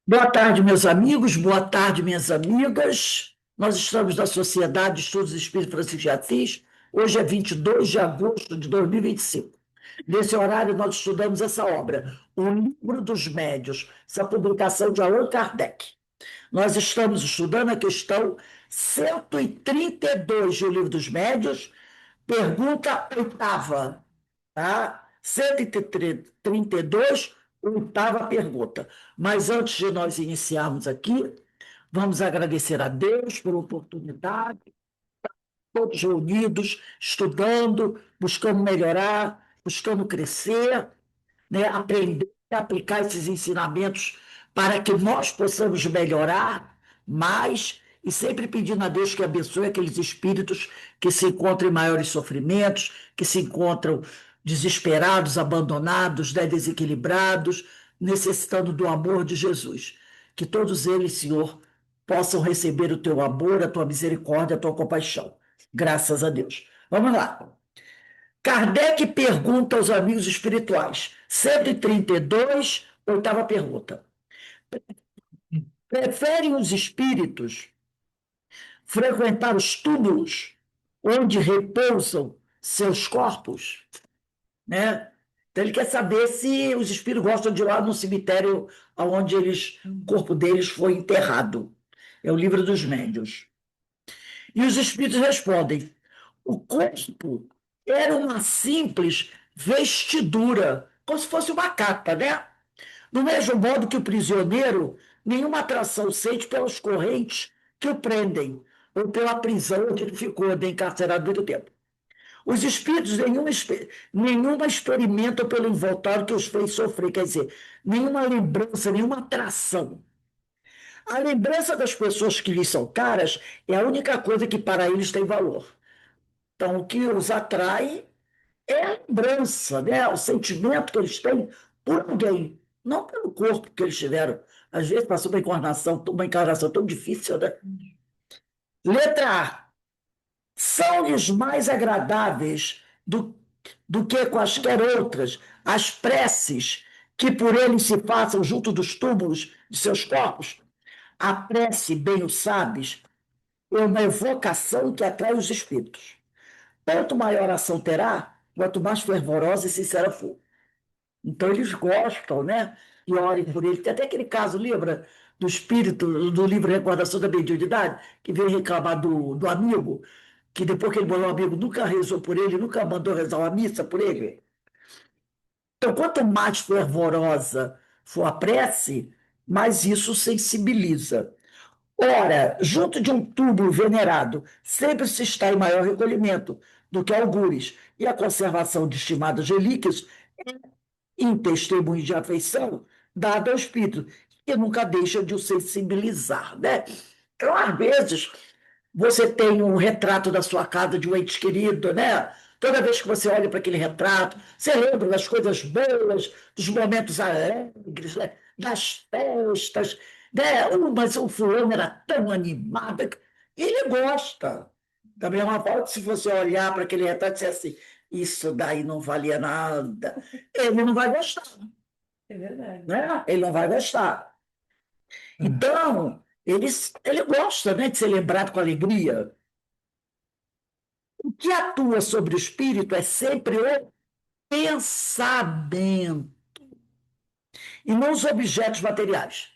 Boa tarde, meus amigos, boa tarde, minhas amigas. Nós estamos na Sociedade de Estudos Espíritos Francisco de Assis. Hoje é 22 de agosto de 2025. Nesse horário, nós estudamos essa obra, O Livro dos Médios, essa publicação de Allan Kardec. Nós estamos estudando a questão 132 do Livro dos Médios, pergunta oitava, tá? 132, oitava pergunta. Mas antes de nós iniciarmos aqui, vamos agradecer a Deus pela oportunidade, todos reunidos, estudando, buscando melhorar, buscando crescer, né? Aprender a aplicar esses ensinamentos para que nós possamos melhorar mais e sempre pedindo a Deus que abençoe aqueles espíritos que se encontram em maiores sofrimentos, que se encontram desesperados, abandonados, né, desequilibrados, necessitando do amor de Jesus. Que todos eles, Senhor, possam receber o teu amor, a tua misericórdia, a tua compaixão. Graças a Deus. Vamos lá. Kardec pergunta aos amigos espirituais. 132, oitava pergunta. Preferem os espíritos frequentar os túmulos onde repousam seus corpos? Né? Então, ele quer saber se os espíritos gostam de ir lá no cemitério onde o corpo deles foi enterrado. É o Livro dos Médiuns. E os espíritos respondem: o corpo era uma simples vestidura, como se fosse uma capa, né? Do mesmo modo que o prisioneiro, nenhuma atração sente pelas correntes que o prendem, ou pela prisão onde ele ficou bem encarcerado muito tempo. Os espíritos nenhuma experimentam pelo envoltório que os fez sofrer, quer dizer, nenhuma lembrança, nenhuma atração. A lembrança das pessoas que lhes são caras é a única coisa que para eles tem valor. Então, o que os atrai é a lembrança, né? O sentimento que eles têm por alguém, não pelo corpo que eles tiveram. Às vezes passou uma encarnação tão difícil, né? Letra A. São-lhes mais agradáveis do que quaisquer outras as preces que por eles se façam junto dos túmulos de seus corpos. A prece, bem o sabes, é uma evocação que atrai os espíritos. Quanto maior ação terá, quanto mais fervorosa e sincera for. Então, eles gostam, né? E orem por ele. Tem até aquele caso, lembra, do espírito do livro Recordação da Mediunidade, que veio reclamar do amigo, que depois que ele morreu, o amigo nunca rezou por ele, nunca mandou rezar uma missa por ele. Então, quanto mais fervorosa for a prece, mais isso sensibiliza. Ora, junto de um túmulo venerado, sempre se está em maior recolhimento do que algures, e a conservação de estimadas relíquias em testemunho de afeição dada ao espírito, que nunca deixa de o sensibilizar, né? Então, às vezes, você tem um retrato da sua casa de um ente querido, né? Toda vez que você olha para aquele retrato, você lembra das coisas boas, dos momentos alegres, né? Das festas, né? Mas o fulano era tão animado. Ele gosta. Da mesma forma que se você olhar para aquele retrato e dizer assim, isso daí não valia nada, ele não vai gostar, É verdade. né? Ele não vai gostar. Então, ele gosta, né, de ser lembrado com alegria. O que atua sobre o espírito é sempre o pensamento, e não os objetos materiais.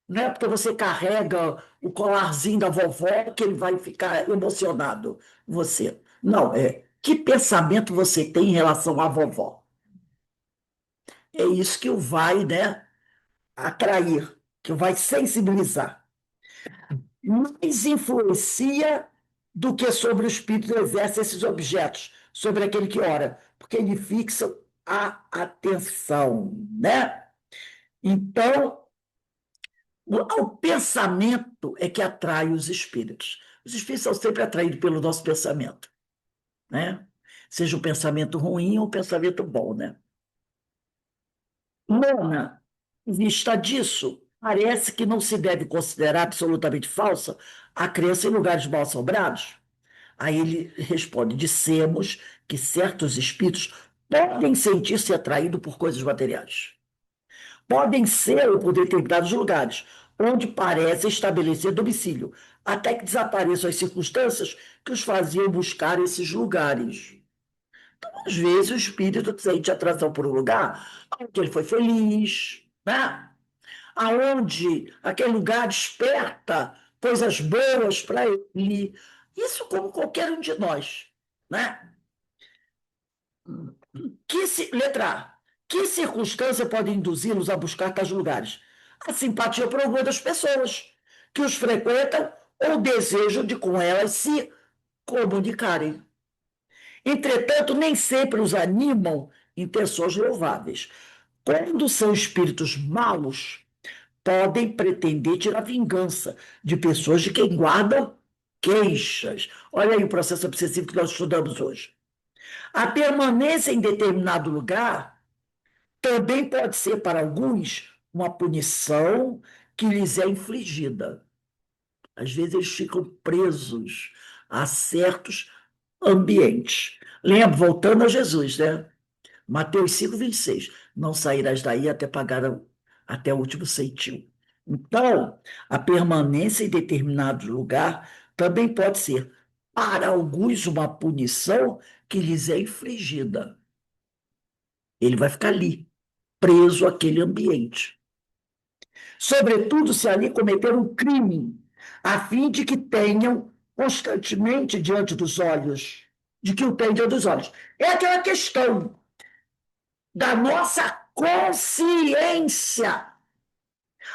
Não é porque você carrega o colarzinho da vovó que ele vai ficar emocionado, você. Não, é que pensamento você tem em relação à vovó. É isso que o vai, né, atrair, que o vai sensibilizar. Mais influencia do que sobre o espírito exerce esses objetos, sobre aquele que ora, porque ele fixa a atenção, né? Então, o pensamento é que atrai os espíritos. Os espíritos são sempre atraídos pelo nosso pensamento, né? Seja um pensamento ruim ou um pensamento bom, né? Nona, em vista disso, parece que não se deve considerar absolutamente falsa a crença em lugares mal assombrados. Aí ele responde: dissemos que certos espíritos podem sentir-se atraídos por coisas materiais. podem ser por determinados lugares, onde parece estabelecer domicílio, até que desapareçam as circunstâncias que os faziam buscar esses lugares. Às vezes o espírito sente atração por um lugar onde ele foi feliz, né? Aonde aquele lugar desperta coisas boas para ele. Isso como qualquer um de nós, né? Letra A. Que circunstância pode induzi-los a buscar tais lugares? A simpatia por alguma das pessoas que os frequentam ou o desejo de com elas se comunicarem. Entretanto, nem sempre os animam intenções louváveis. Quando são espíritos maus, podem pretender tirar vingança de pessoas de quem guardam queixas. Olha aí o processo obsessivo que nós estudamos hoje. A permanência em determinado lugar também pode ser, para alguns, uma punição que lhes é infligida. Às vezes eles ficam presos a certos ambientes. Lembra, voltando a Jesus, né? Mateus 5:26. Não sairás daí até pagar até o último centimo. Então, a permanência em determinado lugar também pode ser, para alguns, uma punição que lhes é infligida. Ele vai ficar ali, preso àquele ambiente. Sobretudo se ali cometer um crime, a fim de que tenham constantemente diante dos olhos, de que o tenham diante dos olhos. É aquela questão da nossa consciência.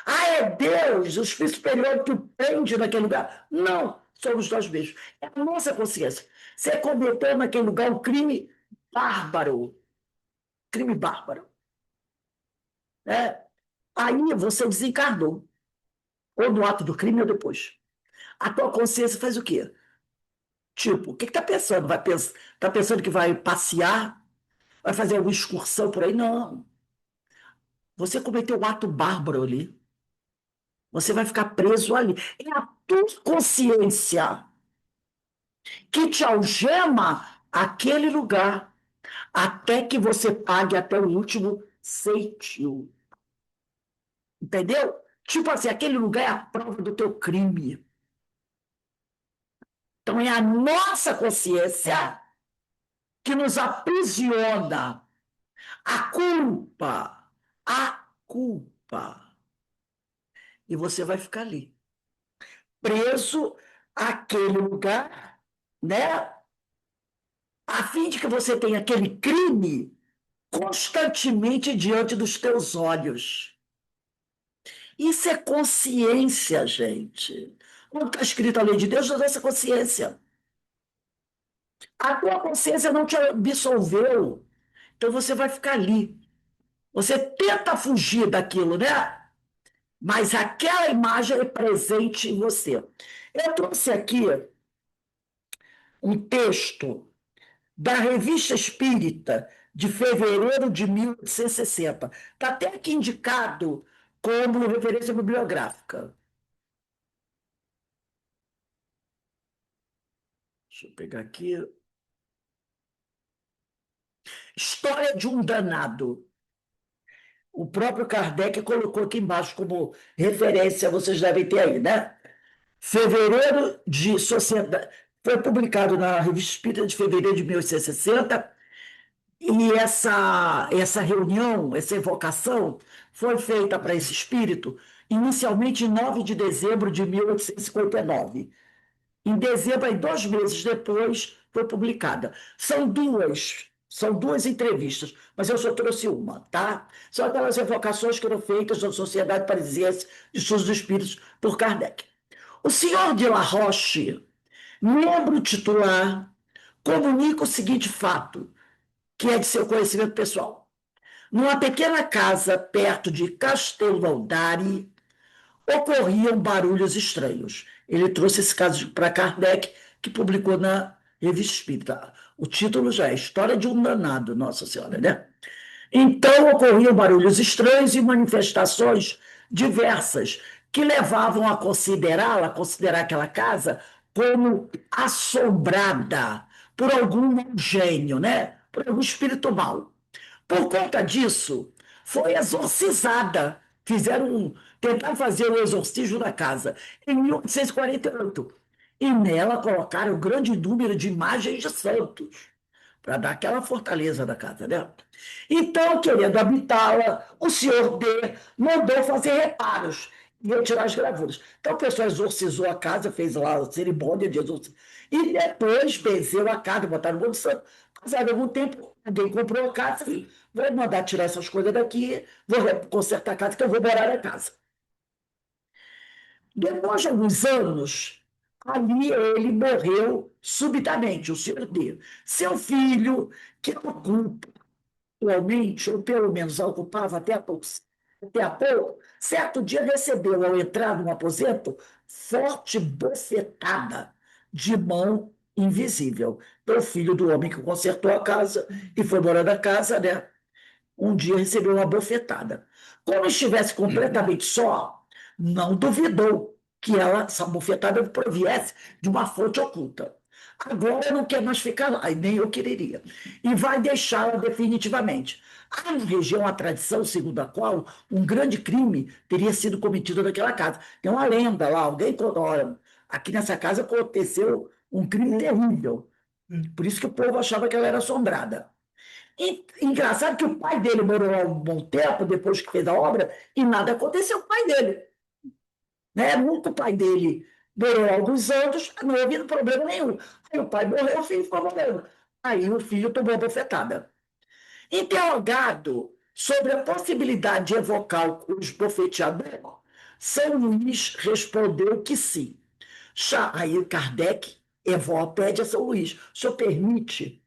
Ah, é Deus, o Espírito Superior que o prende naquele lugar. Não, somos nós mesmos. É a nossa consciência. Você cometeu naquele lugar um crime bárbaro. Crime bárbaro. Né? Aí você desencarnou. Ou no ato do crime ou depois. A tua consciência faz o quê? Tipo, o que está pensando? Tá pensando que vai passear? Vai fazer alguma excursão por aí? Não. Você cometeu um ato bárbaro ali. Você vai ficar preso ali. É a tua consciência que te algema aquele lugar até que você pague até o último ceitil. Entendeu? Tipo assim, aquele lugar é a prova do teu crime. Então é a nossa consciência que nos aprisiona. A culpa. A culpa. E você vai ficar ali, preso àquele lugar, né? A fim de que você tenha aquele crime constantemente diante dos teus olhos. Isso é consciência, gente. Como está escrito a lei de Deus, nos dá essa consciência. A tua consciência não te absolveu. Então você vai ficar ali. Você tenta fugir daquilo, né? Mas aquela imagem é presente em você. Eu trouxe aqui um texto da Revista Espírita de fevereiro de 1860. Está até aqui indicado como referência bibliográfica. Deixa eu pegar aqui. História de um danado. O próprio Kardec colocou aqui embaixo como referência, vocês devem ter aí, né? Fevereiro de Sociedade. Foi publicado na Revista Espírita de fevereiro de 1860, e essa reunião, essa evocação, foi feita para esse espírito inicialmente em 9 de dezembro de 1859. Em dezembro, aí 2 meses depois, foi publicada. São duas entrevistas, mas eu só trouxe uma, tá? São aquelas evocações que foram feitas na Sociedade Parisiense de Estudos dos Espíritos por Kardec. O senhor de La Roche, membro titular, comunica o seguinte fato, que é de seu conhecimento pessoal. Numa pequena casa perto de Castelnaudary, ocorriam barulhos estranhos. Ele trouxe esse caso para Kardec, que publicou na Revista Espírita. O título já é História de um Danado, Nossa Senhora, né? Então ocorriam barulhos estranhos e manifestações diversas que levavam a considerar aquela casa como assombrada por algum gênio, né? Por algum espírito mau. Por conta disso, foi exorcizada. Tentaram fazer o exorcismo da casa em 1848. E nela colocaram um grande número de imagens de santos, para dar aquela fortaleza da casa, né? Então, querendo habitá-la, o senhor D mandou fazer reparos e retirar as gravuras. Então, o pessoal exorcizou a casa, fez lá a cerimônia de exorcismo, e depois benzeu a casa, botaram no santo. Passado algum tempo, alguém comprou a casa e vou mandar tirar essas coisas daqui, vou consertar a casa, que eu vou morar na casa. Depois de alguns anos, ali ele morreu subitamente, o senhor D. Seu filho, que ocupa atualmente, ou pelo menos ocupava até há pouco, certo dia recebeu, ao entrar no aposento, forte bofetada de mão invisível. Então, o filho do homem que consertou a casa e foi morar na casa, né? Um dia recebeu uma bofetada. Como estivesse completamente só, não duvidou que essa bofetada proviesse de uma fonte oculta. Agora não quer mais ficar lá, e nem eu quereria. E vai deixá-la definitivamente. Há na região a tradição segundo a qual um grande crime teria sido cometido naquela casa. Tem uma lenda lá, alguém contou, olha, aqui nessa casa aconteceu um crime terrível. Por isso que o povo achava que ela era assombrada. E engraçado que o pai dele morou lá um bom tempo, depois que fez a obra, e nada aconteceu com o pai dele. Né? Nunca o pai dele morou lá alguns anos, não havia problema nenhum. Aí o pai morreu, o filho ficou morrendo. Aí o filho tomou a bofetada. Interrogado sobre a possibilidade de evocar os bofeteadores, São Luís respondeu que sim. Aí Kardec pede a São Luís: o senhor permite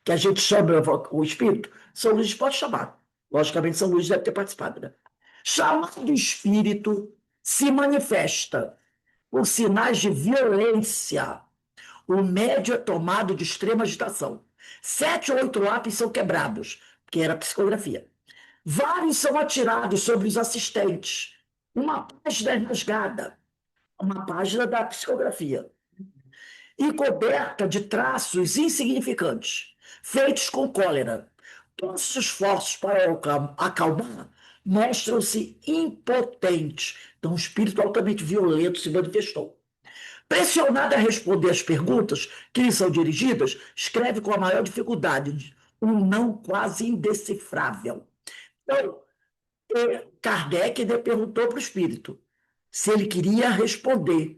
que a gente chame o espírito? São Luís pode chamar. Logicamente, São Luís deve ter participado, né? Chamado espírito se manifesta por sinais de violência. O médio é tomado de extrema agitação. 7 ou 8 lápis são quebrados, que era psicografia. Vários são atirados sobre os assistentes. Uma página é rasgada, uma página da psicografia, e coberta de traços insignificantes, feitos com cólera. Todos os esforços para acalmar mostram-se impotentes. Então, um espírito altamente violento se manifestou. Pressionado a responder às perguntas que lhe são dirigidas, escreve com a maior dificuldade, um não quase indecifrável. Então, Kardec perguntou para o espírito se ele queria responder.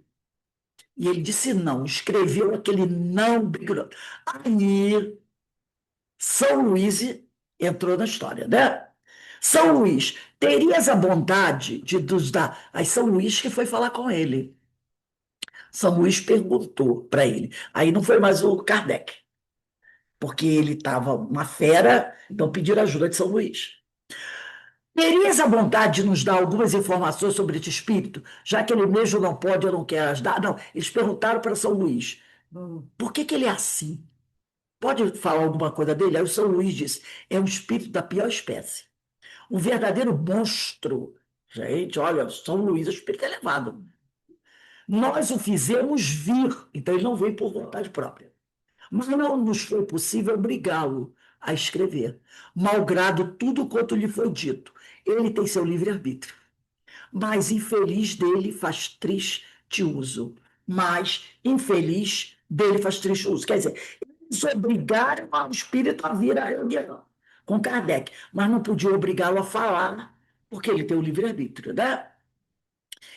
E ele disse não, escreveu aquele não bem grande. Aí, São Luís entrou na história, né? São Luís, terias a bondade de nos dar. Aí São Luís que foi falar com ele. São Luís perguntou para ele. Aí não foi mais o Kardec, porque ele estava uma fera, então pediram ajuda de São Luís. Terias a bondade de nos dar algumas informações sobre esse espírito, já que ele mesmo não pode ou não quer ajudar? Não, eles perguntaram para São Luís, por que ele é assim? Pode falar alguma coisa dele? Aí o São Luís disse, é um espírito da pior espécie. Um verdadeiro monstro. Gente, olha, São Luís é um espírito elevado. Nós o fizemos vir, então ele não veio por vontade própria. Mas não nos foi possível obrigá-lo a escrever, malgrado tudo quanto lhe foi dito. Ele tem seu livre-arbítrio. Mas infeliz dele faz triste uso. Mas infeliz dele faz triste uso. Quer dizer, eles obrigaram o espírito a vir à reunião com Kardec, mas não podiam obrigá-lo a falar, porque ele tem o livre-arbítrio, né?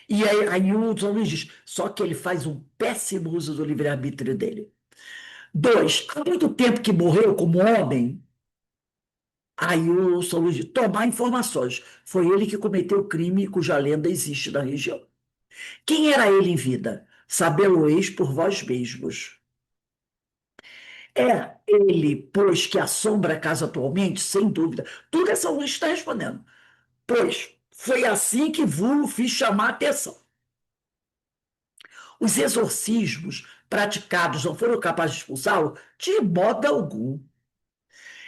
E aí o São Luís diz, só que ele faz um péssimo uso do livre-arbítrio dele. Dois, há muito tempo que morreu como homem, aí o São Luís diz, tomar informações. Foi ele que cometeu o crime cuja lenda existe na região. Quem era ele em vida? Sabê-lo-eis por vós mesmos. É ele, pois, que assombra a casa atualmente, sem dúvida. Tudo essa luz está respondendo. Pois foi assim que vos fiz chamar a atenção. Os exorcismos praticados não foram capazes de expulsá-lo? De modo algum.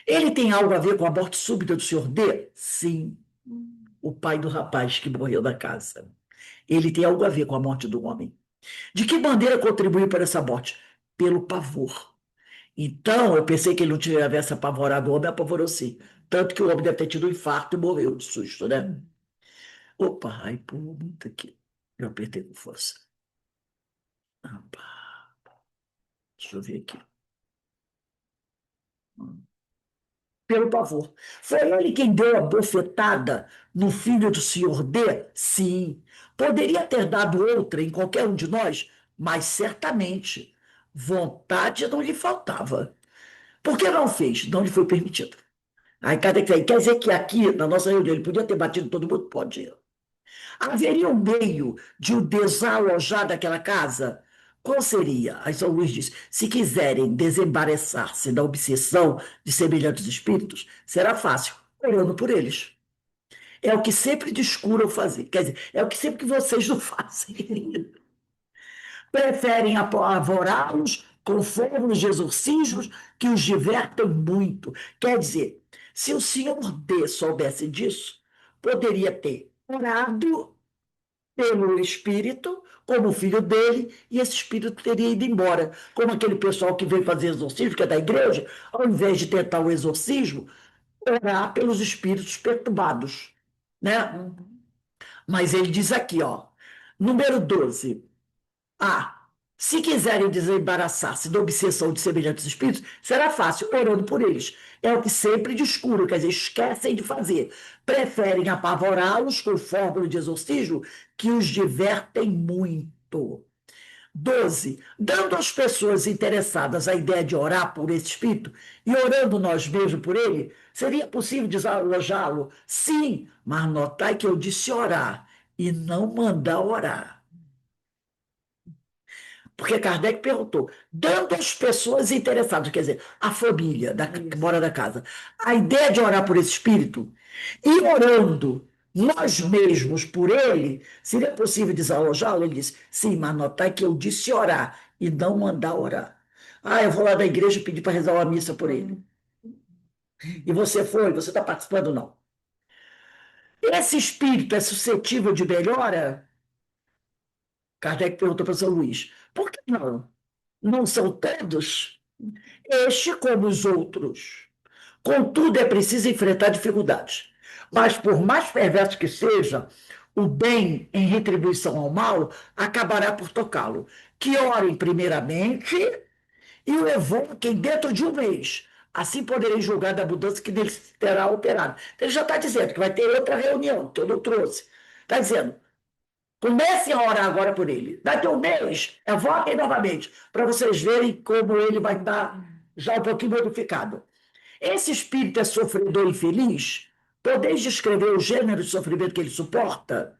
Ele tem algo a ver com a morte súbita do senhor D? Sim, o pai do rapaz que morreu na casa. Ele tem algo a ver com a morte do homem. De que maneira contribuiu para essa morte? Pelo pavor. Então, eu pensei que ele não tivesse apavorado o homem, apavorou sim. Tanto que o homem deve ter tido um infarto e morreu de susto, né? Opa, aí pulou muito aqui. Eu apertei com força. Opa, deixa eu ver aqui. Pelo pavor. Foi ele quem deu a bofetada no filho do senhor D? Sim. Poderia ter dado outra em qualquer um de nós, mas certamente vontade não lhe faltava. Por que não fez? Não lhe foi permitido. Aí Kardec fala, quer dizer que aqui, na nossa reunião, ele podia ter batido todo mundo? Pode. Haveria um meio de o desalojar daquela casa? Qual seria? Aí São Luís diz: se quiserem desembaraçar-se da obsessão de semelhantes espíritos, será fácil, orando por eles. É o que sempre descuram fazer. Quer dizer, é o que sempre que vocês não fazem. Preferem apavorá-los com fórmulas de exorcismos que os divertem muito. Quer dizer, se o senhor D soubesse disso, poderia ter orado pelo espírito, como o filho dele, e esse espírito teria ido embora. Como aquele pessoal que veio fazer exorcismo, que é da igreja, ao invés de tentar o exorcismo, orar pelos espíritos perturbados. Né? Mas ele diz aqui, ó, número 12. Ah, se quiserem desembaraçar-se da obsessão de semelhantes espíritos, será fácil, orando por eles. É o que sempre descuram, quer dizer, esquecem de fazer. Preferem apavorá-los com fórmula de exorcismo que os divertem muito. 12. Dando às pessoas interessadas a ideia de orar por esse espírito e orando nós mesmos por ele, seria possível desalojá-lo? Sim, mas notai que eu disse orar e não mandar orar. Porque Kardec perguntou, dando às pessoas interessadas, quer dizer, a família que mora na casa, a ideia de orar por esse espírito e orando nós mesmos por ele, seria possível desalojá-lo? Ele disse, sim, mas notai que eu disse orar e não mandar orar. Ah, eu vou lá da igreja pedir para rezar uma missa por ele. E você foi, você está participando? Não. Esse espírito é suscetível de melhora? Kardec perguntou para São Luís. Por que não? Não são todos? Este como os outros. Contudo, é preciso enfrentar dificuldades. Mas, por mais perverso que seja, o bem em retribuição ao mal acabará por tocá-lo. Que orem primeiramente e o evoquem dentro de um mês. Assim poderei julgar da mudança que nele terá operado. Ele já está dizendo que vai ter outra reunião, que eu não trouxe. Está dizendo, comecem a orar agora por ele. Daqui a um mês, evoquem novamente, para vocês verem como ele vai estar já um pouquinho modificado. Esse espírito é sofredor e infeliz? Podeis descrever o gênero de sofrimento que ele suporta?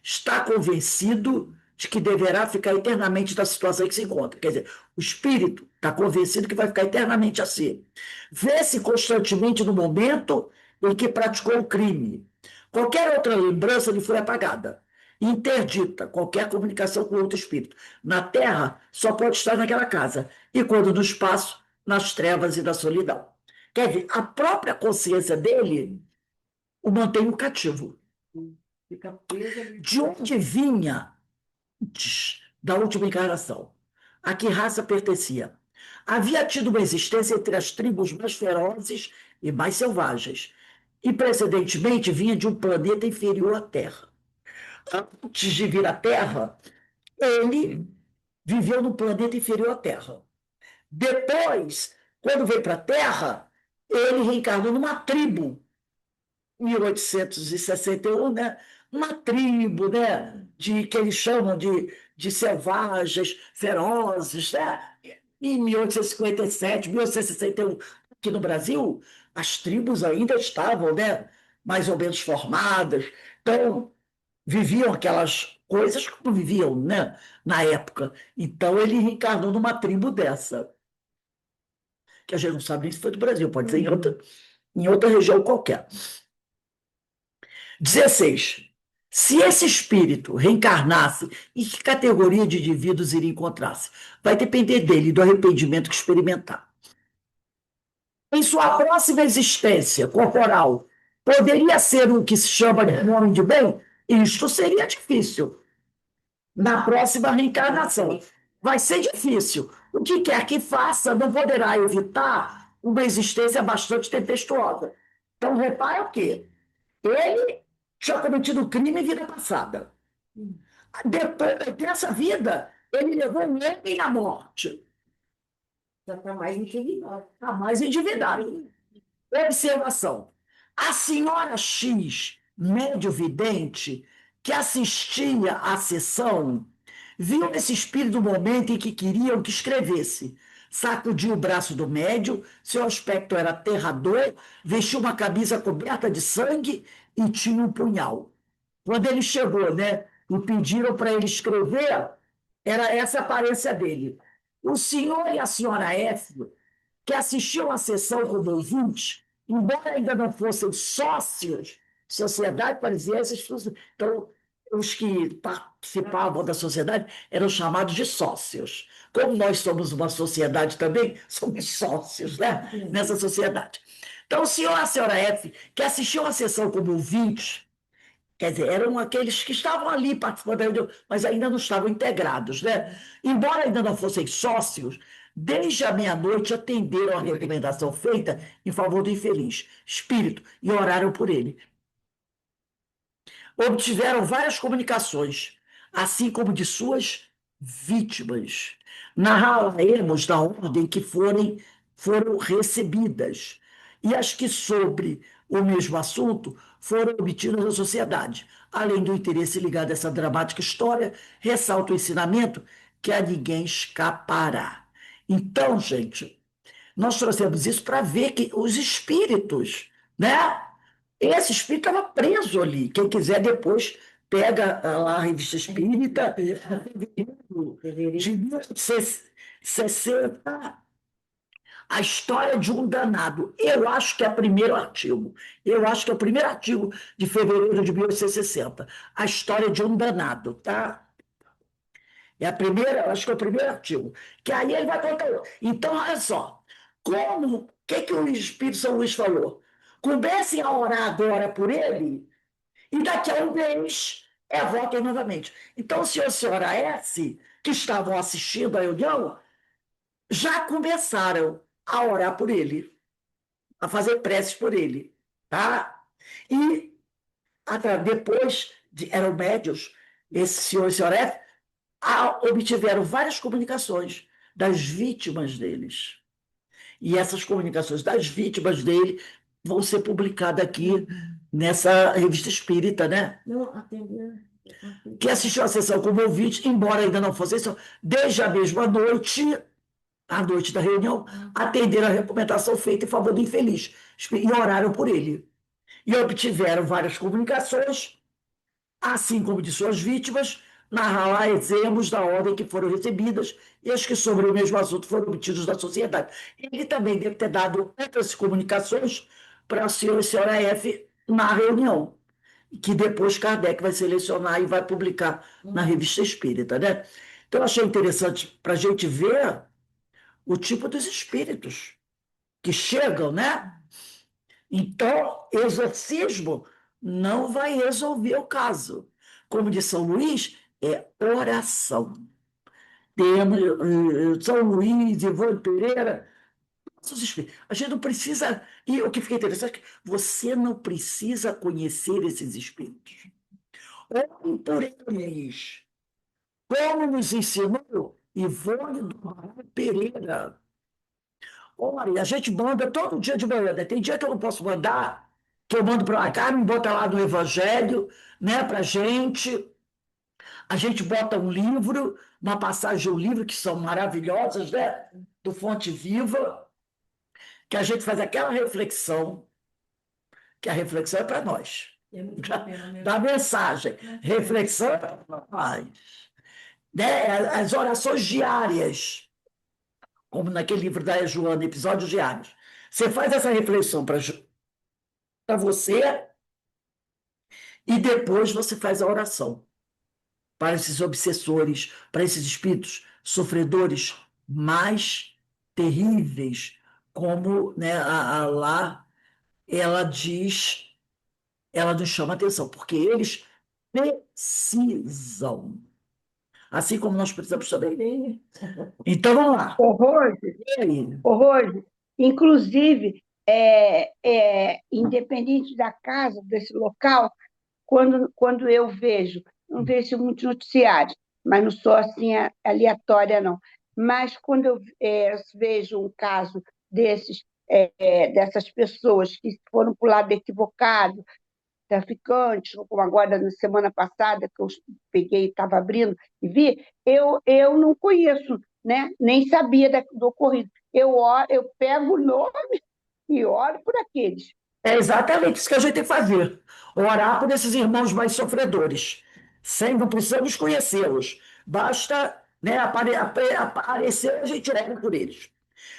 Está convencido de que deverá ficar eternamente na situação em que se encontra. Quer dizer, o espírito está convencido que vai ficar eternamente assim. Vê-se constantemente no momento em que praticou o crime. Qualquer outra lembrança lhe foi apagada. Interdita qualquer comunicação com outro espírito. Na terra, só pode estar naquela casa. E quando no espaço, nas trevas e na solidão. Quer dizer, a própria consciência dele o mantém o cativo. De onde vinha da última encarnação? A que raça pertencia? Havia tido uma existência entre as tribos mais ferozes e mais selvagens, e precedentemente vinha de um planeta inferior à Terra. Antes de vir à Terra, ele viveu num planeta inferior à Terra. Depois, quando veio para a Terra, ele reencarnou numa tribo 1861, né? Uma tribo, né? Que eles chamam de selvagens, ferozes. Né? Em 1857, 1861, aqui no Brasil, as tribos ainda estavam, né? Mais ou menos formadas. Então, viviam aquelas coisas como viviam, né? Na época. Então, ele reencarnou numa tribo dessa, que a gente não sabe nem se foi do Brasil, pode ser em outra região qualquer. 16. Se esse espírito reencarnasse, em que categoria de indivíduos iria encontrar-se? Vai depender dele, do arrependimento que experimentar. Em sua próxima existência corporal, poderia ser o que se chama de um homem de bem? Isto seria difícil. Na próxima reencarnação. Vai ser difícil. O que quer que faça não poderá evitar uma existência bastante tempestuosa. Então, repara o quê? Ele tinha cometido um crime em vida passada. Depois dessa vida, ele levou um homem à morte. Já está mais indignado. Está mais endividado. Observação. A senhora X, médio vidente, que assistia à sessão, viu esse espírito no momento em que queriam que escrevesse. Sacudiu o braço do médio, seu aspecto era aterrador, vestiu uma camisa coberta de sangue e tinha um punhal. Quando ele chegou, né, e pediram para ele escrever, era essa a aparência dele. O senhor e a senhora F, que assistiam à sessão como ouvintes, embora ainda não fossem sócios, sociedade parecia essas pessoas. Então, os que participavam da sociedade eram chamados de sócios. Como nós somos uma sociedade também, somos sócios, né, nessa sociedade. Então, o senhor e a senhora F, que assistiam à sessão como ouvintes, quer dizer, eram aqueles que estavam ali participando da reunião, mas ainda não estavam integrados, né? Embora ainda não fossem sócios, desde a meia-noite atenderam a recomendação feita em favor do infeliz espírito e oraram por ele. Obtiveram várias comunicações, assim como de suas vítimas. Narraremos da ordem que foram recebidas, e as que, sobre o mesmo assunto, foram obtidas da sociedade. Além do interesse ligado a essa dramática história, ressalta o ensinamento que a ninguém escapará. Então, gente, nós trouxemos isso para ver que os espíritos, né? Esse espírito estava preso ali. Quem quiser depois pega lá a revista espírita de 1960, a história de um danado. Eu acho que é o primeiro artigo. Eu acho que é o primeiro artigo de fevereiro de 1860. A história de um danado, tá? É a primeira, acho que é o primeiro artigo. Que aí ele vai contar. Então, olha só. O que o Espírito São Luís falou? Comecem a orar agora por ele, e daqui a um mês votem novamente. Então, o senhor e a senhora S, que estavam assistindo a reunião, já começaram a orar por ele, a fazer preces por ele. Tá? E depois, eram médios, esse senhor e a senhora F, obtiveram várias comunicações das vítimas deles. E essas comunicações das vítimas dele vão ser publicadas aqui nessa revista espírita, né? Não, atendeu. Que assistiu a sessão como ouvinte, embora ainda não fosse isso, desde a mesma noite, a noite da reunião, atenderam a recomendação feita em favor do infeliz e oraram por ele. E obtiveram várias comunicações, assim como de suas vítimas, narraremos da ordem que foram recebidas e as que sobre o mesmo assunto foram obtidos da sociedade. Ele também deve ter dado outras comunicações para o senhor e a senhora F na reunião, que depois Kardec vai selecionar e vai publicar na Revista Espírita, né? Então, eu achei interessante para a gente ver o tipo dos espíritos que chegam, né? Então, exorcismo não vai resolver o caso. Como de São Luís, é oração. Temos São Luís, Ivone Pereira, a gente não precisa. E o que fica interessante é que você não precisa conhecer esses espíritos. Orem por eles, como nos ensinou Ivone do Amaral Pereira. Olha, a gente manda todo dia de manhã, né? Tem dia que eu não posso mandar, que eu mando para a Carmen, bota lá no Evangelho, né, para gente. A gente bota um livro, uma passagem do livro, que são maravilhosas, né? Do Fonte Viva, que a gente faz aquela reflexão, que a reflexão é para nós. Da mensagem. Reflexão é para nós. Né? As orações diárias, como naquele livro da Joana, episódios diários. Você faz essa reflexão para você e depois você faz a oração para esses obsessores, para esses espíritos sofredores mais terríveis, como, né, lá ela diz, ela nos chama a atenção, porque eles precisam, assim como nós precisamos também. Então, vamos lá. Ô, Rose, E aí? ô, Rose, inclusive, independente da casa, desse local, quando eu vejo, não vejo muitos noticiários, mas não sou assim aleatória, não. Mas quando eu vejo um caso dessas pessoas que foram para o lado equivocado, traficantes, como agora na semana passada, que eu peguei, estava abrindo e vi, eu não conheço, né? Nem sabia do ocorrido. Eu pego o nome e oro por aqueles. É exatamente isso que a gente tem que fazer. Orar por esses irmãos mais sofredores. Sem, não precisamos conhecê-los. Basta, né, aparecer, a gente ora por eles.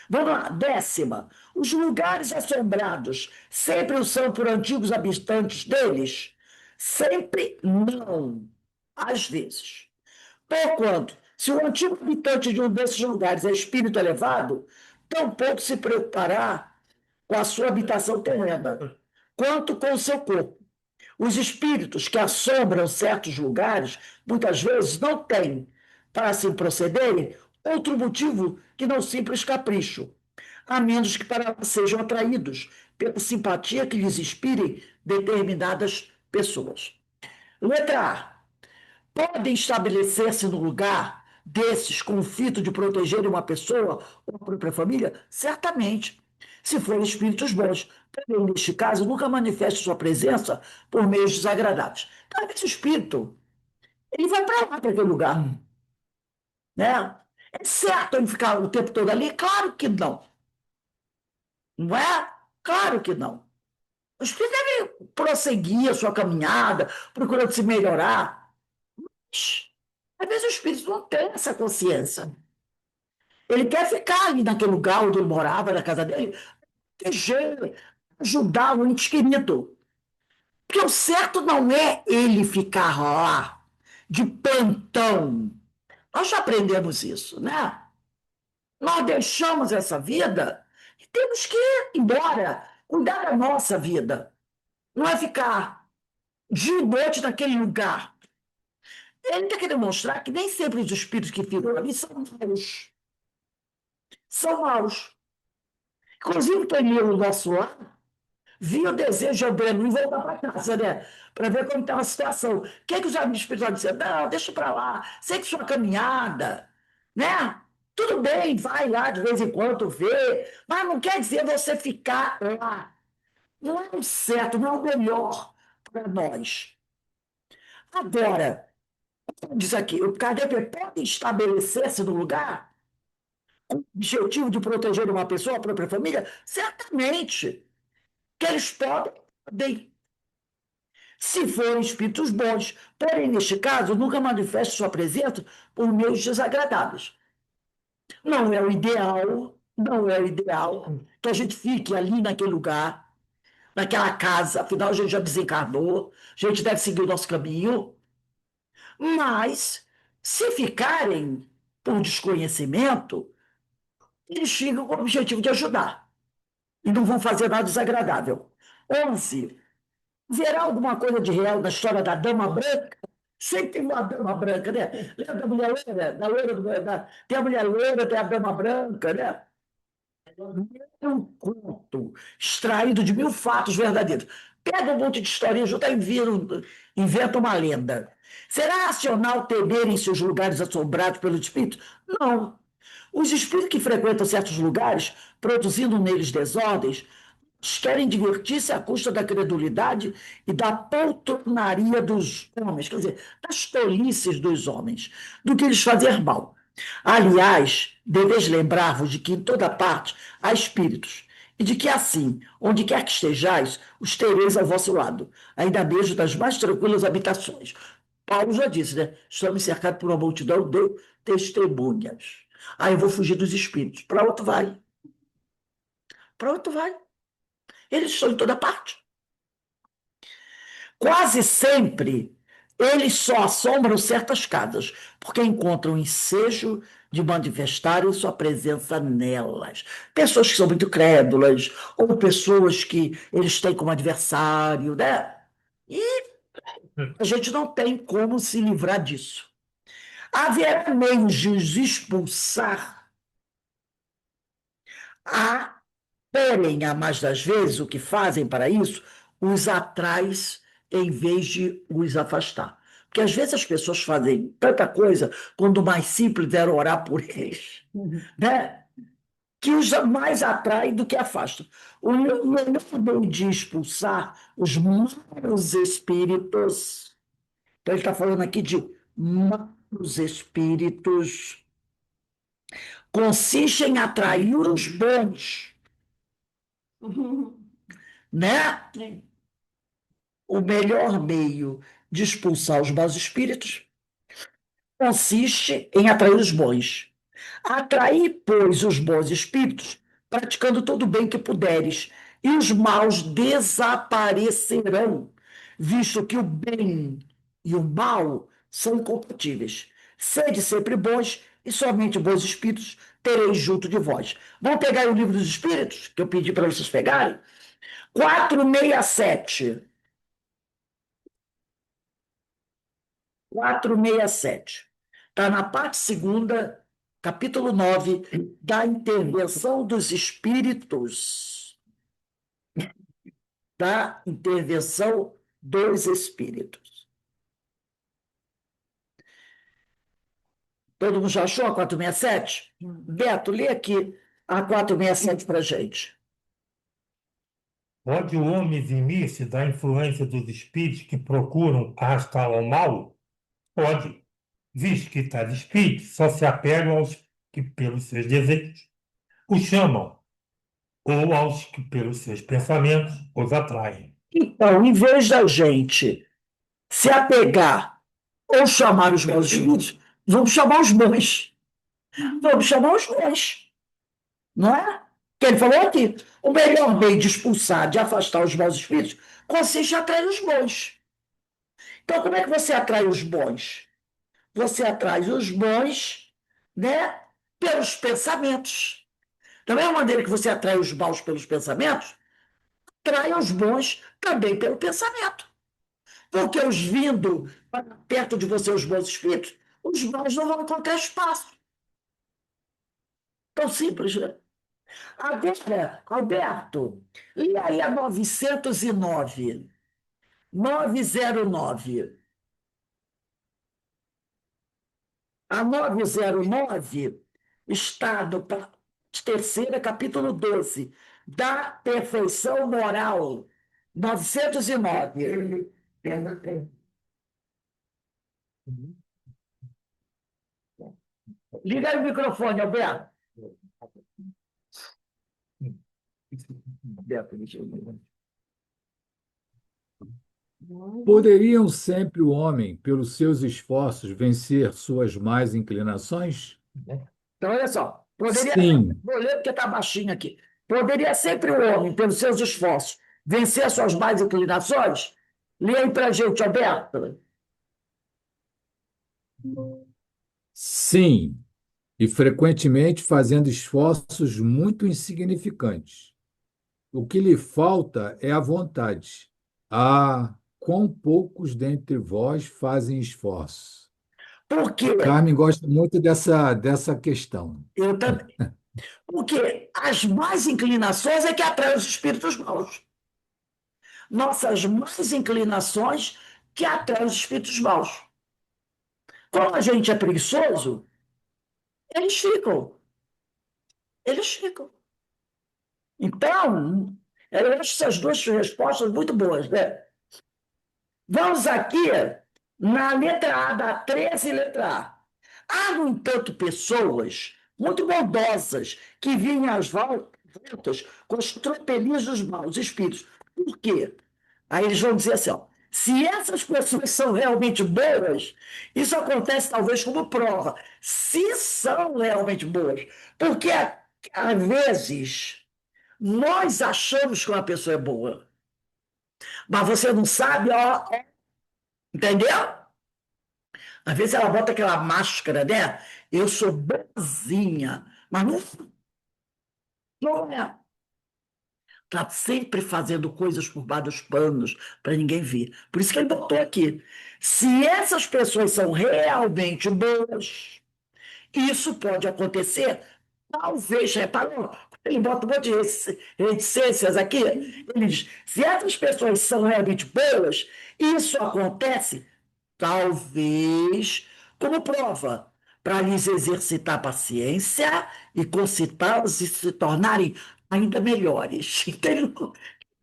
Vamos lá, 10ª. Os lugares assombrados sempre o são por antigos habitantes deles? Sempre não. Às vezes. Porquanto, se o antigo habitante de um desses lugares é espírito elevado, tampouco se preocupará com a sua habitação terrena, quanto com o seu corpo. Os espíritos que assombram certos lugares, muitas vezes, não têm, para assim procederem, outro motivo que não simples capricho, a menos que para lá sejam atraídos pela simpatia que lhes inspirem determinadas pessoas. Letra A. Podem estabelecer-se no lugar desses com o fito de protegerem uma pessoa ou a própria família? Certamente, se forem espíritos bons. Porém, neste caso, nunca manifeste sua presença por meios desagradáveis. Então, esse espírito, ele vai para lá, para aquele lugar. Né? É certo ele ficar o tempo todo ali? Claro que não. Não é? Claro que não. O espírito deve prosseguir a sua caminhada, procurando se melhorar. Às vezes o espírito não tem essa consciência. Ele quer ficar ali naquele lugar onde ele morava, na casa dele, proteger, ajudar o ente querido. Porque o certo não é ele ficar lá, de plantão. Nós já aprendemos isso, né? Nós deixamos essa vida e temos que ir embora, cuidar da nossa vida. Não é ficar dia e noite naquele lugar. Ele está querendo mostrar que nem sempre os espíritos que ficam ali são maus. São maus. Inclusive, para o nosso lar, vi o desejo de Adriano voltar para casa, né? Para ver como está a situação. O que é que os amigos espirituais disseram? Não, deixa para lá, segue sua caminhada, né? Tudo bem, vai lá de vez em quando ver, mas não quer dizer você ficar lá. Não é o certo, não é o melhor para nós. Agora, diz aqui, o Kardec pode estabelecer-se no lugar com o objetivo de proteger uma pessoa, a própria família? Certamente que eles podem, se forem espíritos bons. Porém, neste caso, nunca manifeste sua presença por meios desagradáveis. Não é o ideal, não é o ideal que a gente fique ali naquele lugar, naquela casa, afinal a gente já desencarnou, a gente deve seguir o nosso caminho, mas se ficarem por desconhecimento, eles ficam com o objetivo de ajudar e não vão fazer nada desagradável. 11. Verá alguma coisa de real na história da Dama Branca? Sempre tem uma Dama Branca, né? Lembra da mulher loira? Tem a mulher loira, tem a Dama Branca, né? É um conto extraído de 1000 fatos verdadeiros. Pega um monte de historinha, junta e inventa uma lenda. Será racional temerem-se os lugares assombrados pelos espíritos? Não. Os espíritos que frequentam certos lugares, produzindo neles desordens, querem divertir-se à custa da credulidade e da poltronaria dos homens, quer dizer, das tolices dos homens, do que lhes fazer mal. Aliás, deveis lembrar-vos de que em toda parte há espíritos, e de que assim, onde quer que estejais, os tereis ao vosso lado, ainda mesmo das mais tranquilas habitações. Paulo já disse, né? Estamos cercados por uma multidão de testemunhas. Aí eu vou fugir dos espíritos. Para outro vai. Para outro vai. Eles estão em toda parte. Quase sempre, eles só assombram certas casas, porque encontram ensejo de manifestarem sua presença nelas. Pessoas que são muito crédulas, ou pessoas que eles têm como adversário, né? E a gente não tem como se livrar disso. Haverá meios de os expulsar? Há querem, a mais das vezes, o que fazem para isso, os atrai em vez de os afastar. Porque às vezes as pessoas fazem tanta coisa quando o mais simples era orar por eles, né? Que os mais atrai do que afasta. O melhor meio de expulsar os maus espíritos, então ele está falando aqui de maus espíritos, consiste em atrair os bons, né? O melhor meio de expulsar os maus espíritos consiste em atrair os bons. Atrair, pois, os bons espíritos, praticando todo o bem que puderes, e os maus desaparecerão, visto que o bem e o mal são incompatíveis. Sede sempre bons, e somente bons espíritos tereis junto de vós. Vamos pegar aí o livro dos espíritos, que eu pedi para vocês pegarem? 467. 467. Está na parte segunda, capítulo 9, da intervenção dos espíritos. Da intervenção dos espíritos. Todo mundo já achou a 467? Beto, lê aqui a 467 para a gente. Pode o homem eximir-se da influência dos espíritos que procuram arrastá-lo ao mal? Pode, visto que tais espíritos só se apegam aos que, pelos seus desejos, os chamam, ou aos que, pelos seus pensamentos, os atraem. Então, em vez da gente se apegar ou chamar os maus espíritos, vamos chamar os bons. Vamos chamar os bons. Não é? Que ele falou aqui. O melhor meio de expulsar, de afastar os maus espíritos, consiste em atrair os bons. Então, como é que você atrai os bons? Você atrai os bons, né, pelos pensamentos. Da mesma maneira que você atrai os maus pelos pensamentos, atrai os bons também pelo pensamento. Porque os vindo perto de você, os bons espíritos, os maus não vão encontrar espaço. Tão simples, né? Agora, Alberto, e aí a 909? 909. A 909 está no terceira, capítulo 12, da perfeição moral. 909. Liga aí o microfone, Alberto. Alberto, deixa eu ver. Poderiam sempre o homem, pelos seus esforços, vencer suas más inclinações? Então, olha só. Sim, Vou ler porque está baixinho aqui. Poderia sempre o homem, pelos seus esforços, vencer suas más inclinações? Lê aí para a gente, Alberto. sim, e frequentemente fazendo esforços muito insignificantes. O que lhe falta é a vontade. Ah, quão poucos dentre vós fazem esforço. Por quê? Carmen gosta muito dessa questão. Eu também. Porque as más inclinações é que atraem os espíritos maus. Nossas más inclinações que atraem os espíritos maus. Como a gente é preguiçoso, eles ficam. Eles ficam. Então, eu acho essas duas respostas muito boas, né? Vamos aqui na letra A, da 13, letra A. Há, no entanto, pessoas muito bondosas que vinham às voltas com os tropelinhos dos maus espíritos. Por quê? Aí eles vão dizer assim, ó, se essas pessoas são realmente boas, isso acontece talvez como prova. Se são realmente boas. Porque, às vezes, nós achamos que uma pessoa é boa, mas você não sabe, ó, entendeu? Às vezes ela bota aquela máscara, né? Eu sou boazinha, mas não é. Está sempre fazendo coisas por baixo dos panos para ninguém ver. Por isso que ele botou aqui. Se essas pessoas são realmente boas, isso pode acontecer, talvez, reparou, Ele bota um monte de reticências aqui. Ele diz, se essas pessoas são realmente boas, isso acontece, talvez, como prova, para lhes exercitar paciência e concitá-los e se tornarem ainda melhores. Então, ele não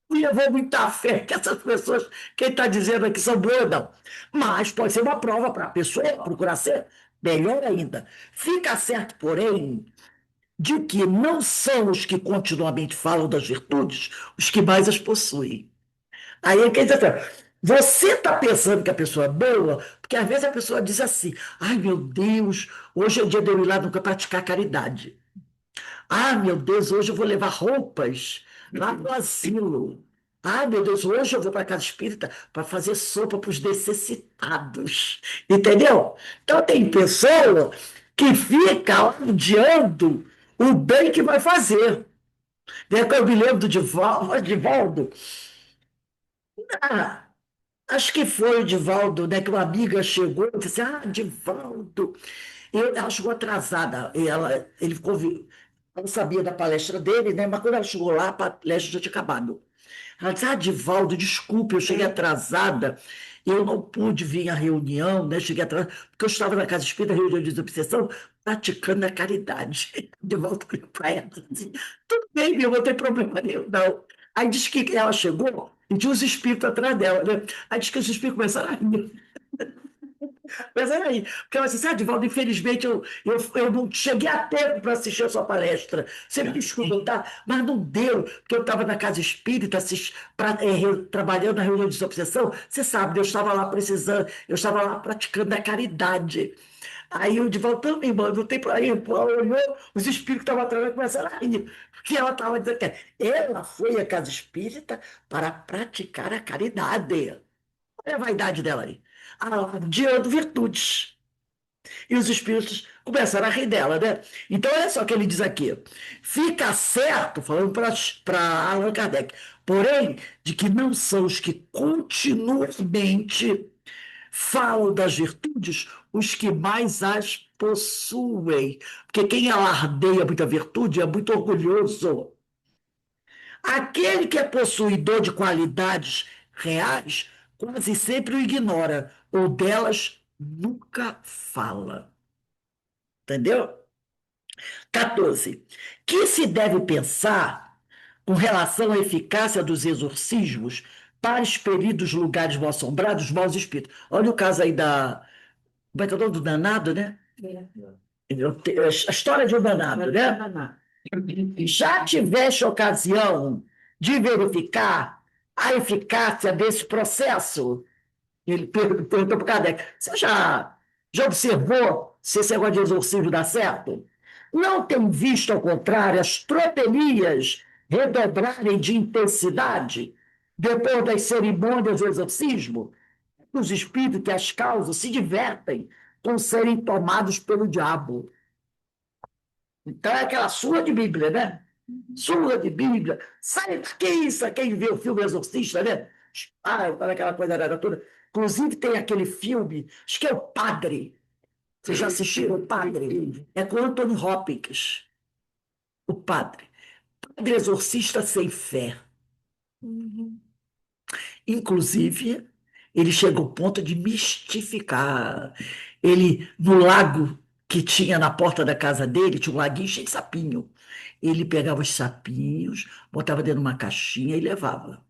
levou muita fé que essas pessoas, quem está dizendo aqui, são boas, não. Mas pode ser uma prova para a pessoa procurar ser melhor ainda. Fica certo, porém, de que não são os que continuamente falam das virtudes os que mais as possuem. Aí quer dizer, assim, você está pensando que a pessoa é boa, porque às vezes a pessoa diz assim: ai meu Deus, hoje é o dia de eu ir lá nunca praticar caridade. Ah, meu Deus, hoje eu vou levar roupas lá no asilo. Ah, meu Deus, hoje eu vou para a casa espírita para fazer sopa para os necessitados. Entendeu? Então, tem pessoa que fica odiando o bem que vai fazer. Eu me lembro do Divaldo. Ah, acho que foi o Divaldo, né, que uma amiga chegou e disse: ah, Divaldo. Ela chegou atrasada, ele ficou, ela sabia da palestra dele, né? Mas quando ela chegou lá, a palestra já tinha acabado. Ela disse: ah, Divaldo, desculpe, eu cheguei atrasada, eu não pude vir à reunião, né? Cheguei atrasada, porque eu estava na Casa Espírita, reunião de desobsessão, praticando a caridade. Divaldo olhou para ela e disse: tudo bem, meu, não tem problema nenhum, não. Aí disse que ela chegou e tinha os espíritos atrás dela, né? Aí disse que os espíritos começaram a rir. Mas era aí, porque ela disse: ah, Divaldo, infelizmente eu não cheguei a tempo para assistir a sua palestra. Você me desculpa, tá? Mas não deu, porque eu estava na casa espírita trabalhando na reunião de desobsessão. Você sabe, eu estava lá precisando, eu estava lá praticando a caridade. Aí o Divaldo também, mano, não tem para ir. Olhou, os espíritos que estavam atrás começaram a rir. Porque ela estava dizendo que ela foi à casa espírita para praticar a caridade. Olha a vaidade dela aí. Adiando virtudes. E os espíritos começaram a rir dela, né? Então, olha só o que ele diz aqui. Fica certo, falando para Allan Kardec, porém, de que não são os que continuamente falam das virtudes os que mais as possuem. Porque quem alardeia muita virtude é muito orgulhoso. Aquele que é possuidor de qualidades reais quase sempre o ignora, ou delas nunca fala. Entendeu? 14. Que se deve pensar com relação à eficácia dos exorcismos para expelir dos lugares mal assombrados os maus espíritos? Olha o caso aí da. Como é que é o nome do danado, né? A história de um danado, né? Já tiveste ocasião de verificar a eficácia desse processo? Ele perguntou para o Kardec: você já observou se esse negócio de exorcismo dá certo? Não tem visto, ao contrário, as tropelias redobrarem de intensidade depois das cerimônias do exorcismo? Os espíritos que as causam se divertem com serem tomados pelo diabo. Então é aquela sua de Bíblia, né? Sua de Bíblia. Sabe que isso? Quem vê o filme Exorcista, né? Ah, aquela coisa toda. Inclusive tem aquele filme, acho que é O Padre. Vocês já assistiram O Padre? É com Anthony Hopkins. O Padre. Padre exorcista sem fé. Inclusive, ele chega ao ponto de mistificar. Ele, no lago que tinha na porta da casa dele, tinha um laguinho cheio de sapinho. Ele pegava os sapinhos, botava dentro de uma caixinha e levava.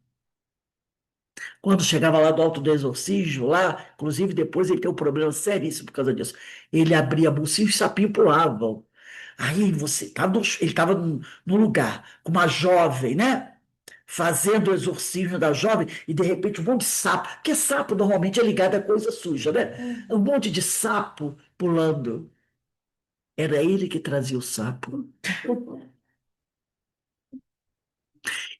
Quando chegava lá do Alto do Exorcismo, lá, inclusive depois ele tem um problema seríssimo por causa disso. Ele abria a bolsinha e os sapinhos pulavam. Aí você, ele estava num lugar com uma jovem, né? Fazendo o exorcismo da jovem, e de repente um monte de sapo, porque sapo normalmente é ligado a coisa suja, né? Um monte de sapo pulando. Era ele que trazia o sapo.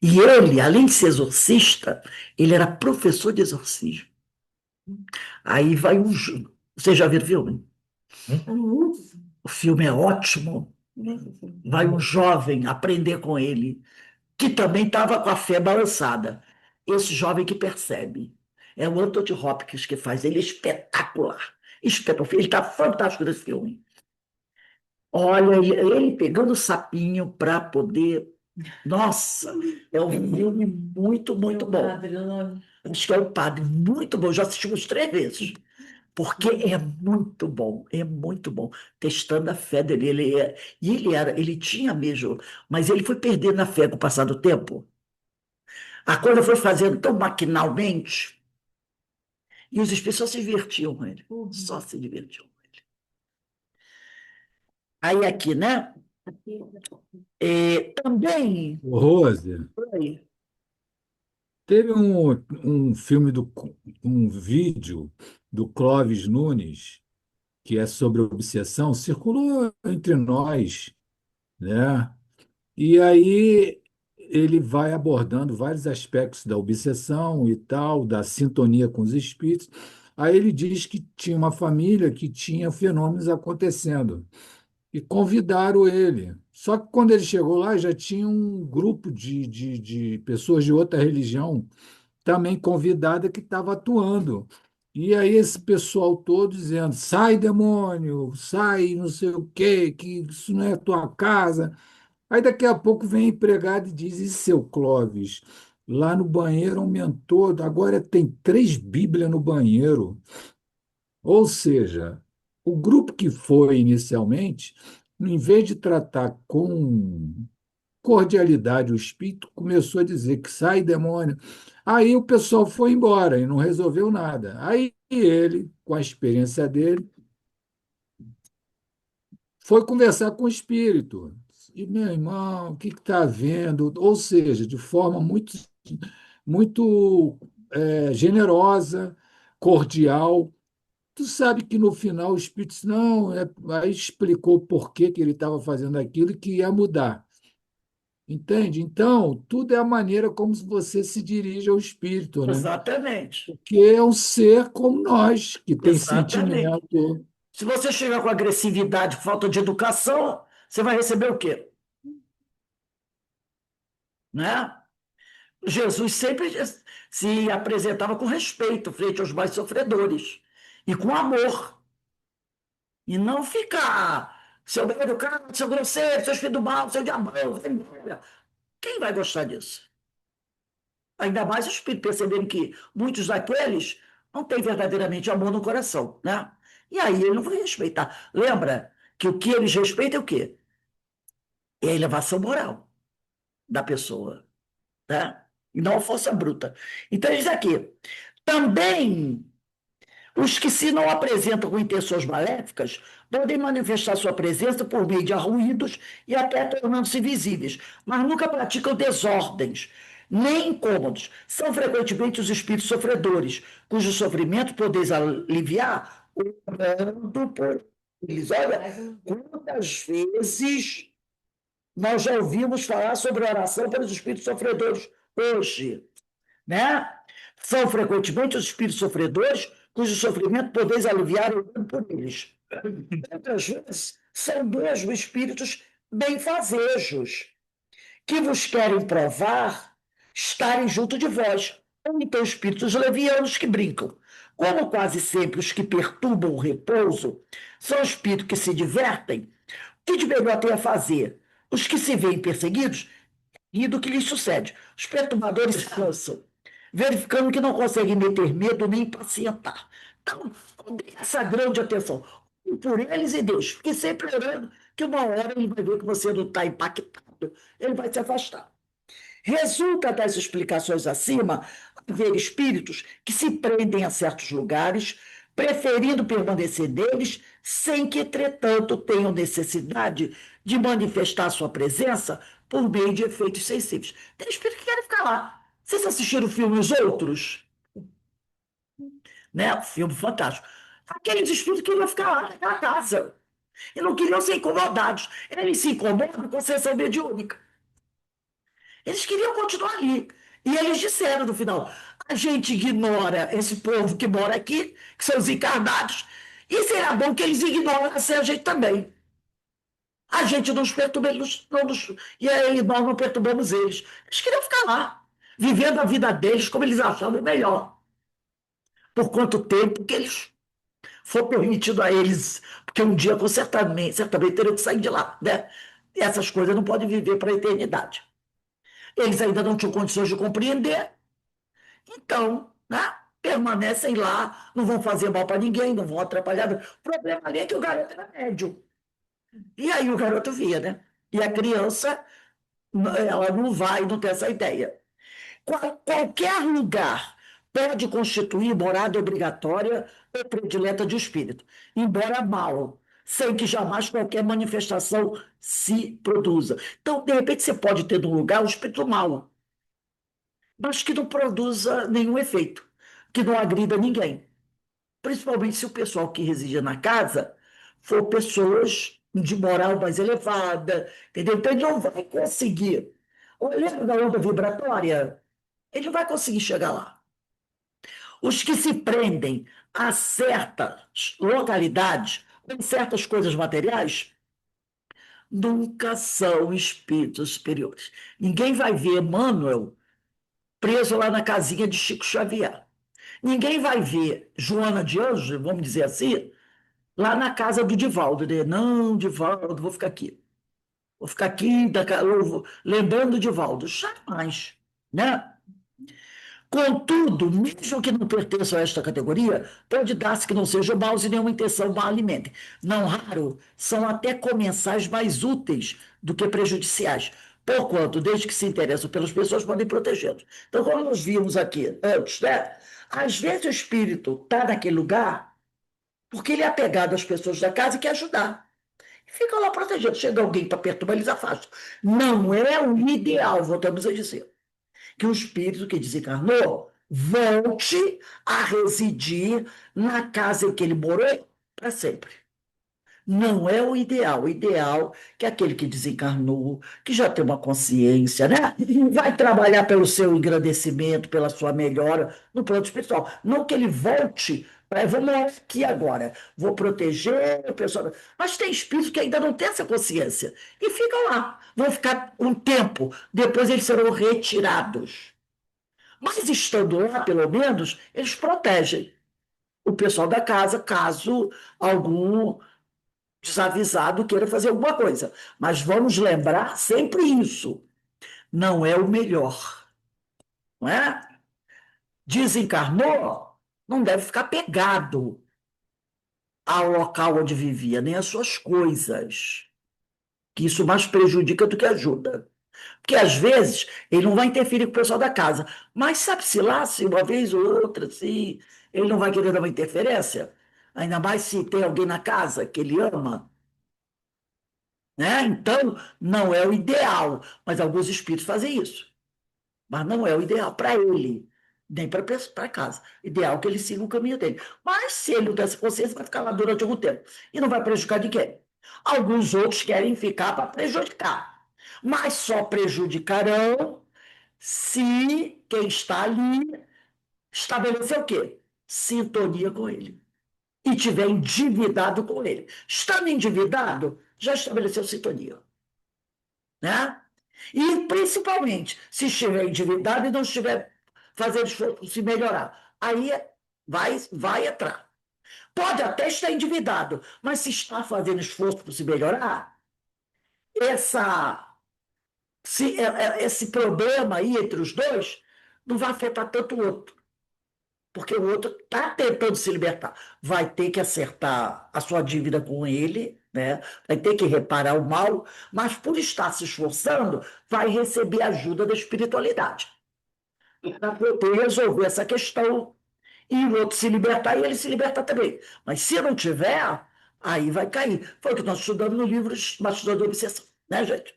E ele, além de ser exorcista, ele era professor de exorcismo. Aí vai um. Você já viu o filme? O filme é ótimo. Vai um jovem aprender com ele, que também estava com a fé balançada. Esse jovem que percebe. É o Anthony Hopkins que faz. Ele é espetacular. Espetacular. Ele está fantástico nesse filme. Olha, ele pegando o sapinho para poder. Nossa, é um filme muito, muito bom. Acho que é o Padre, muito bom. Já assistimos 3 vezes. Porque é muito bom, é muito bom. Testando a fé dele. Ele tinha mesmo, mas ele foi perdendo a fé com o passar do tempo. A coisa foi fazendo tão maquinalmente, e os espíritos só se divertiam com ele. Só se divertiam. Aí aqui, né? Também. Rose, Oi. teve um filme, um vídeo do Clóvis Nunes, que é sobre obsessão, circulou entre nós, né? E aí ele vai abordando vários aspectos da obsessão e tal, da sintonia com os espíritos. Aí ele diz que tinha uma família que tinha fenômenos acontecendo e convidaram ele. Só que quando ele chegou lá, já tinha um grupo de pessoas de outra religião também convidada que estava atuando. E aí esse pessoal todo dizendo: sai, demônio, sai, não sei o quê, que isso não é a tua casa. Aí daqui a pouco vem a empregada e diz: e seu Clóvis? Lá no banheiro aumentou, agora tem 3 Bíblias no banheiro. Ou seja, o grupo que foi inicialmente, em vez de tratar com cordialidade o espírito, começou a dizer que sai, demônio. Aí o pessoal foi embora e não resolveu nada. Aí ele, com a experiência dele, foi conversar com o espírito. E, meu irmão, o que está havendo? Ou seja, de forma muito generosa, cordial. Tu sabe que no final o espírito disse, não, aí explicou por que que ele estava fazendo aquilo e que ia mudar. Entende? Então, tudo é a maneira como você se dirige ao espírito, né? Exatamente. Porque é um ser como nós, que tem Exatamente. sentimento. Se você chegar com agressividade, falta de educação, você vai receber o quê? Né? Jesus sempre se apresentava com respeito frente aos mais sofredores e com amor. E não ficar seu bem educado, seu grosseiro, seu filho do mal, seu diabão. Quem vai gostar disso? Ainda mais os espíritos perceberem que muitos daqueles não têm verdadeiramente amor no coração, né? E aí ele não vai respeitar. Lembra que o que eles respeitam é o quê? É a elevação moral da pessoa, né? E não a força bruta. Então, ele diz aqui, também os que se não apresentam com intenções maléficas podem manifestar sua presença por meio de arruídos e até tornando-se visíveis, mas nunca praticam desordens, nem incômodos. São frequentemente os espíritos sofredores, cujo sofrimento podeis aliviar orando por eles. Olha, quantas vezes nós já ouvimos falar sobre a oração pelos espíritos sofredores hoje, né? São frequentemente os espíritos sofredores cujo sofrimento podeis aliviar orando por eles. Muitas vezes são mesmo espíritos benfazejos, que vos querem provar estarem junto de vós, ou então espíritos levianos que brincam. Como quase sempre os que perturbam o repouso são espíritos que se divertem, o que de melhor tem a fazer? Os que se veem perseguidos e do que lhes sucede. Os perturbadores se cansam, verificando que não conseguem meter medo nem impacientar. Então, dê essa grande atenção. Por eles e Deus. Fique sempre orando que uma hora ele vai ver que você não está impactado. Ele vai se afastar. Resulta das explicações acima haver espíritos que se prendem a certos lugares, preferindo permanecer neles, sem que, entretanto, tenham necessidade de manifestar sua presença por meio de efeitos sensíveis. Tem espíritos que querem ficar lá. Vocês assistiram o filme Os Outros? Né? O filme fantástico. Aqueles espíritos queriam ficar lá naquela casa. E não queriam ser incomodados. Eles se incomodam com sessão mediúnica. Eles queriam continuar ali. E eles disseram no final: a gente ignora esse povo que mora aqui, que são os encarnados, e será bom que eles ignorassem a gente também. A gente não os perturba, e aí nós não perturbamos eles. Eles queriam ficar lá, vivendo a vida deles como eles achavam melhor. Por quanto tempo que eles for permitido a eles, porque um dia, certamente terão que sair de lá, né? E essas coisas não podem viver para a eternidade. Eles ainda não tinham condições de compreender, então, né, permanecem lá, não vão fazer mal para ninguém, não vão atrapalhar. O problema ali é que o garoto era médio. E aí o garoto via, né? E a criança, ela não vai, não tem essa ideia. Qualquer lugar pode constituir morada obrigatória ou predileta de espírito, embora mal, sem que jamais qualquer manifestação se produza. Então, de repente, você pode ter num lugar um espírito mau, mas que não produza nenhum efeito, que não agrida ninguém. Principalmente se o pessoal que residia na casa for pessoas de moral mais elevada, entendeu? Então, ele não vai conseguir. Lembra da onda vibratória? Ele não vai conseguir chegar lá. Os que se prendem a certas localidades, com certas coisas materiais, nunca são espíritos superiores. Ninguém vai ver Emmanuel preso lá na casinha de Chico Xavier. Ninguém vai ver Joana de Anjos, vamos dizer assim, lá na casa do Divaldo. Não, Divaldo, vou ficar aqui. Vou ficar aqui, lembrando Divaldo. Jamais, né? Contudo, mesmo que não pertençam a esta categoria, pode dar-se que não sejam maus e nenhuma intenção mal alimentem. Não raro, são até comensais mais úteis do que prejudiciais, porquanto, desde que se interessam pelas pessoas, podem protegê-los. Então, como nós vimos aqui antes, né? Às vezes o espírito está naquele lugar porque ele é apegado às pessoas da casa e quer ajudar. Fica lá protegendo. Chega alguém para perturbar, eles afastam. Não é o ideal, voltamos a dizer, que o espírito que desencarnou volte a residir na casa em que ele morou para sempre. Não é o ideal. O ideal é que aquele que desencarnou, que já tem uma consciência, né? Vai trabalhar pelo seu engrandecimento, pela sua melhora no plano espiritual. Não que ele volte, vou morar aqui agora, vou proteger o pessoal. Mas tem espíritos que ainda não têm essa consciência e ficam lá. Vão ficar um tempo, depois eles serão retirados. Mas estando lá, pelo menos, eles protegem o pessoal da casa, caso algum desavisado queira fazer alguma coisa. Mas vamos lembrar sempre isso. Não é o melhor. Não é? Desencarnou, não deve ficar pegado ao local onde vivia, nem às suas coisas. Que isso mais prejudica do que ajuda. Porque, às vezes, ele não vai interferir com o pessoal da casa. Mas sabe-se lá, se uma vez ou outra, se ele não vai querer dar uma interferência. Ainda mais se tem alguém na casa que ele ama. Né? Então, não é o ideal. Mas alguns espíritos fazem isso. Mas não é o ideal para ele, nem para casa. Ideal que ele siga o caminho dele. Mas, se ele não tem essa consciência, vai ficar lá durante algum tempo. E não vai prejudicar ninguém. Alguns outros querem ficar para prejudicar. Mas só prejudicarão se quem está ali estabelecer o quê? Sintonia com ele. E tiver endividado com ele. Estando endividado, já estabeleceu sintonia. Né? E, principalmente, se estiver endividado e não estiver fazendo esforço para se melhorar. Aí vai entrar. Pode até estar endividado, mas se está fazendo esforço para se melhorar, esse problema aí entre os dois não vai afetar tanto o outro, porque o outro está tentando se libertar. Vai ter que acertar a sua dívida com ele, né? Vai ter que reparar o mal, mas por estar se esforçando, vai receber ajuda da espiritualidade para poder resolver essa questão e o outro se libertar e ele se libertar também. Mas se não tiver, aí vai cair. Foi o que nós estudamos no livro Bastidor da Obsessão, né, gente?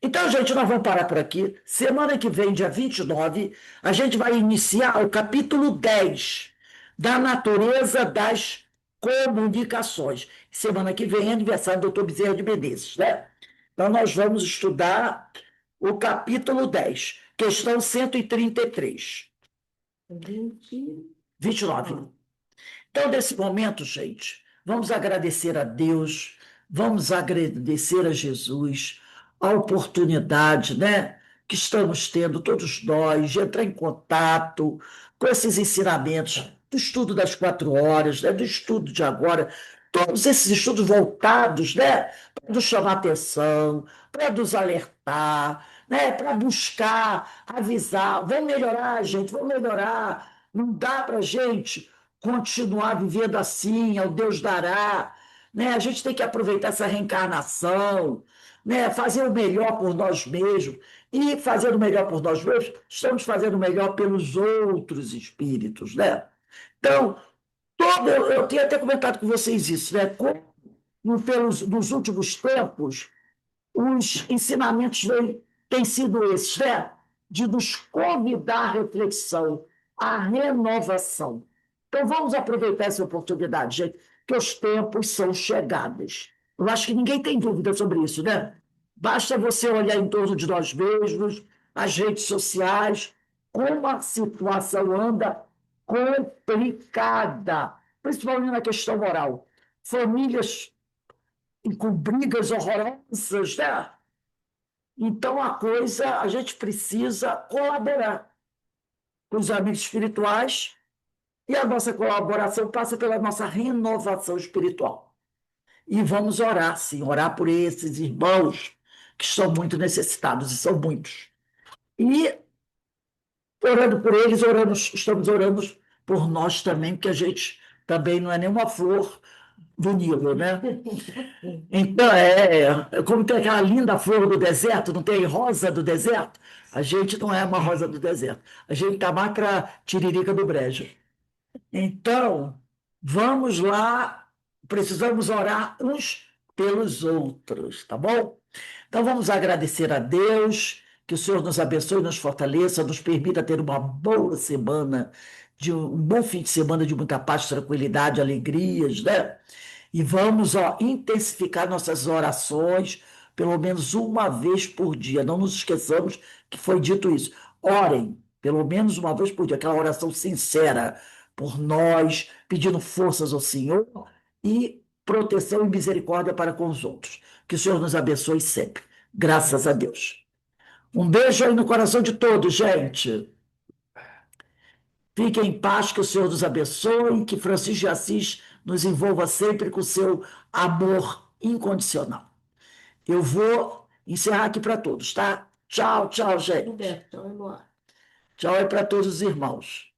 Então, gente, nós vamos parar por aqui. Semana que vem, dia 29, a gente vai iniciar o capítulo 10 da natureza das comunicações. Semana que vem é aniversário do Dr. Bezerra de Menezes, né? Então, nós vamos estudar o capítulo 10, questão 133. 29. Então, nesse momento, gente, vamos agradecer a Deus, vamos agradecer a Jesus, a oportunidade, né, que estamos tendo, todos nós, de entrar em contato com esses ensinamentos do estudo das 4 horas, né, do estudo de agora, todos esses estudos voltados, né, para nos chamar atenção, para nos alertar, né, para buscar, avisar, vamos melhorar, gente, vamos melhorar. Não dá para a gente continuar vivendo assim, ao Deus dará. Né? A gente tem que aproveitar essa reencarnação, né? Fazer o melhor por nós mesmos. E fazendo o melhor por nós mesmos, estamos fazendo o melhor pelos outros espíritos. Né? Então, eu tinha até comentado com vocês isso, né? Como nos últimos tempos, os ensinamentos têm sido esses, né? De nos convidar à reflexão, à renovação. Então, vamos aproveitar essa oportunidade, gente, que os tempos são chegados. Eu acho que ninguém tem dúvida sobre isso, né? Basta você olhar em torno de nós mesmos, as redes sociais, como a situação anda complicada, principalmente na questão moral. Famílias com brigas horrorosas, né? Então, a gente precisa colaborar com os amigos espirituais e a nossa colaboração passa pela nossa renovação espiritual. E vamos orar, sim, orar por esses irmãos que estão muito necessitados, e são muitos. E, orando por eles, estamos orando por nós também, porque a gente também não é nenhuma flor do Nilo, né? Então, como tem aquela linda flor do deserto, não tem rosa do deserto? A gente não é uma rosa do deserto. A gente está mais para tiririca do brejo. Então, vamos lá, precisamos orar uns pelos outros, tá bom? Então, vamos agradecer a Deus, que o Senhor nos abençoe, nos fortaleça, nos permita ter uma boa semana, um bom fim de semana de muita paz, tranquilidade, alegrias, né? E vamos, intensificar nossas orações, pelo menos uma vez por dia. Não nos esqueçamos que foi dito isso. Orem, pelo menos uma vez por dia, aquela oração sincera por nós, pedindo forças ao Senhor e proteção e misericórdia para com os outros. Que o Senhor nos abençoe sempre. Graças a Deus. Um beijo aí no coração de todos, gente. Fiquem em paz, que o Senhor nos abençoe, que Francisco de Assis nos envolva sempre com seu amor incondicional. Eu vou encerrar aqui para todos, tá? Tchau, tchau, gente. Roberto, então, vamos embora. Tchau aí para todos os irmãos.